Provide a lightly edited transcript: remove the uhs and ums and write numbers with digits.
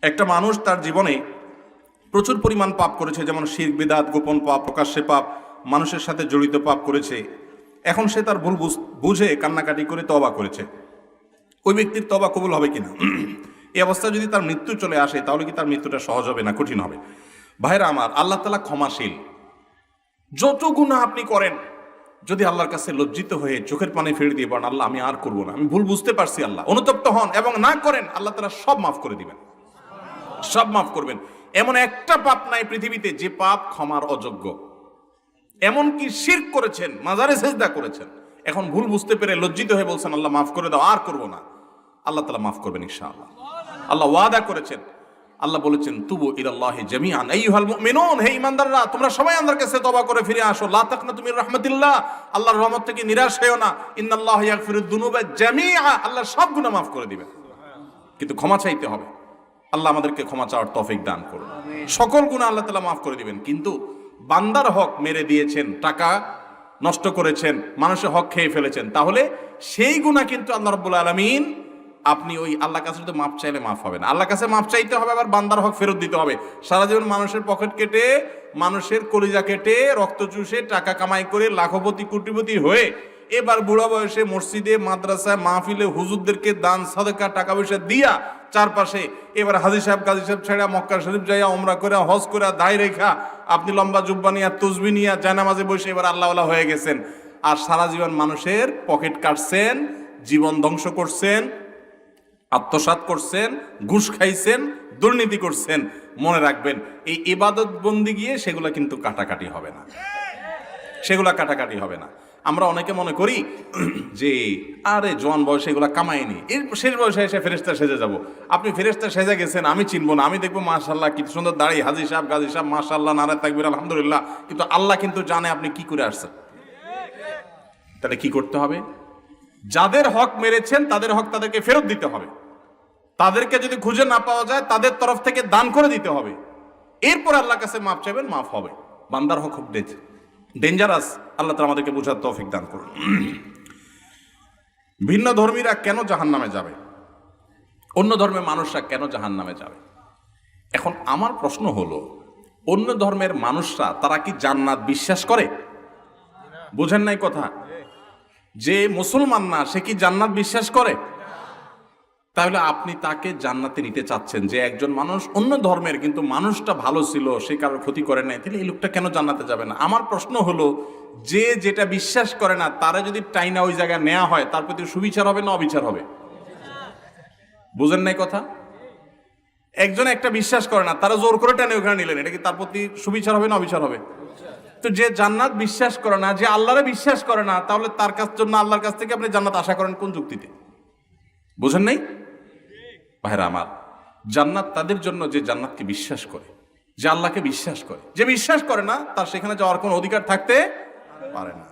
একটা মানুষ তার জীবনে প্রচুর পরিমাণ পাপ করেছে, যেমন শিরক বিদআত, গোপন পাপ, প্রকাশ্যে পাপ, মানুষের সাথে জড়িত পাপ করেছে। এখন সে তার ভুল বুঝে কান্নাকাটি করে তওবা করেছে। ওই ব্যক্তির তওবা কবুল হবে কিনা? এই অবস্থায় যদি তার মৃত্যু চলে আসে তাহলে কি তার মৃত্যুটা সহজ হবে না কঠিন হবে? ভাইরা আমার, আল্লাহ তাআলা ক্ষমাশীল। যত গুনাহ আপনি করেন, যদি আল্লাহর কাছে লজ্জিত হয়ে চোখের পানি ফেলে দিয়ে বলেন, আল্লাহ আমি আর করবো না, আমি ভুল বুঝতে পারছি, আল্লাহ, অনুতপ্ত হন এবং না করেন, আল্লাহ তাআলা সব মাফ করে দিবেন, সব মাফ করবেন। এমন একটা পাপ নাই পৃথিবীতে যে পাপ ক্ষমার অযোগ্য। এমনকি শিরক করেছেন, মাজারে সেজদা করেছেন, এখন ভুল বুঝতে পেরে লজ্জিত হয়ে বলছেন আল্লাহ মাফ করে দাও, আর করবো না, আল্লাহ তাআলা মাফ করবেন ইনশাআল্লাহ। আল্লাহ ওয়াদা করেছেন, আল্লাহ বলেছেন তুবু ইলাল্লাহি জামিআন আইয়ুহাল মুমিনুন, হে ঈমানদাররা তোমরা সবাই আল্লাহর কাছে তওবা করে ফিরে আসো। লা তাকনাতু মির রাহমাতিল্লাহ, আল্লাহর রহমত থেকে নিরাশ হয়ো না। ইন্নাল্লাহা ইয়াগফিরুদ দুনুবা জামিআ, আল্লাহ সব গুনাহ মাফ করে দিবেন, কিন্তু ক্ষমা চাইতে হবে। আল্লাহ আমাদেরকে ক্ষমা চাওয়ার তৌফিক দান করুন। সকল গুনাহ আল্লাহ তাআলা মাফ করে দিবেন, কিন্তু বান্দার হক মেরে দিয়েছেন, টাকা নষ্ট করেছেন, মানুষের হক খেয়ে ফেলেছেন, তাহলে সেই গুনাহ কিন্তু আল্লাহ রাব্বুল আলামিন, আপনি ওই আল্লাহর কাছে তো মাপ চাইলে মাফ হবে না, আল্লাহর কাছে মাপ চাইতে হবে, আবার বান্দার হক ফেরত দিতে হবে। সারা জীবন মানুষের পকেট কেটে, মানুষের কলিজা কেটে, রক্ত চুষে, টাকা কামাই করে লাখপতি কোটিপতি হয়ে এবার বুড়া বয়সে মসজিদে, মাদ্রাসায়, মাহফিলে হুজুরদেরকে দান সাদকা টাকা পয়সা দিয়া চারপাশে এবার হাজী সাহেব গাজী সাহেব ছেড়া মক্কা শরীফ যাইয়া ওমরা করে, হজ করে, দায় রেখা, আপনি লম্বা জুব্বা নিয়া, তসবি নিয়া, জায়নামাজে বসে এবার আল্লাহওয়ালা হয়ে গেছেন। আর সারা জীবন মানুষের পকেট কাটছেন, জীবন ধ্বংস করছেন, আত্মসাৎ করছেন, ঘুষ খাইছেন, দুর্নীতি করছেন। মনে রাখবেন, এই ইবাদত বন্দি গিয়ে সেগুলা কিন্তু কাটাকাটি হবে না, সেগুলা কাটাকাটি হবে না। আমরা অনেকে মনে করি যে আরে জোয়ান বয়সে এগুলা কামাইনি, এর শেষ বয়সে এসে ফেরেশতা সেজে যাব। আপনি ফেরেশতা সেজে গেছেন, আমি চিনবো না, আমি দেখবো মাশাআল্লাহ কি সুন্দর দাড়ি, হাজী সাহেব গাজী সাহেব মাশাআল্লাহ, নারে তাকবীর, আলহামদুলিল্লাহ, কিন্তু আল্লাহ কিন্তু জানে আপনি কি করে আসছেন। তাহলে কি করতে হবে? যাদের হক মেরেছেন তাদের হক তাদেরকে ফেরত দিতে হবে। তাদেরকে যদি খুঁজে না পাওয়া যায় তাদের তরফ থেকে দান করে দিতে হবে। এরপর আল্লাহর কাছে মাফ চাইবেন, মাফ হবে। বান্দার হক খুব ডেঞ্জারাস। আল্লাহ তাআলা আমাদেরকে বোঝার তৌফিক দান করুন। ভিন্ন ধর্মীরা কেন জাহান্নামে যাবে? অন্য ধর্মের মানুষরা কেন জাহান্নামে যাবে? এখন আমার প্রশ্ন হলো, অন্য ধর্মের মানুষরা তারা কি জান্নাত বিশ্বাস করে? বুঝেন নাই কথা? যে মুসলমান না সে কি জান্নাত বিশ্বাস করে? তাহলে আপনি তাকে জান্নাতে নিতে চাচ্ছেন, যে একজন মানুষ অন্য ধর্মের কিন্তু মানুষটা ভালো ছিল, সে কারোর ক্ষতি করে নাই, তাহলে এই লোকটা কেন জান্নাতে যাবে না? আমার প্রশ্ন হলো, যে যেটা বিশ্বাস করে না তারা যদি টাইনা ওই জায়গায় নেওয়া হয়, তার প্রতি সুবিচার হবে না অবিচার হবে? বুঝেন নাই কথা? একজন একটা বিশ্বাস করে না, তারা জোর করে টানে ওখানে নিলেন, এটা কি তার প্রতি সুবিচার হবে না অবিচার হবে? তো যে জান্নাত বিশ্বাস করে না, যে আল্লাহরে বিশ্বাস করে না, তাহলে তার জন্য আল্লাহর কাছ থেকে আপনি জান্নাত আশা করেন কোন যুক্তিতে? বুঝেন নাই ভাইরা আমার? জান্নাত তাদের জন্য যে জান্নাতকে বিশ্বাস করে, যে আল্লাহকে বিশ্বাস করে। যে বিশ্বাস করে না তার সেখানে যাওয়ার কোনো অধিকার থাকতে পারে না।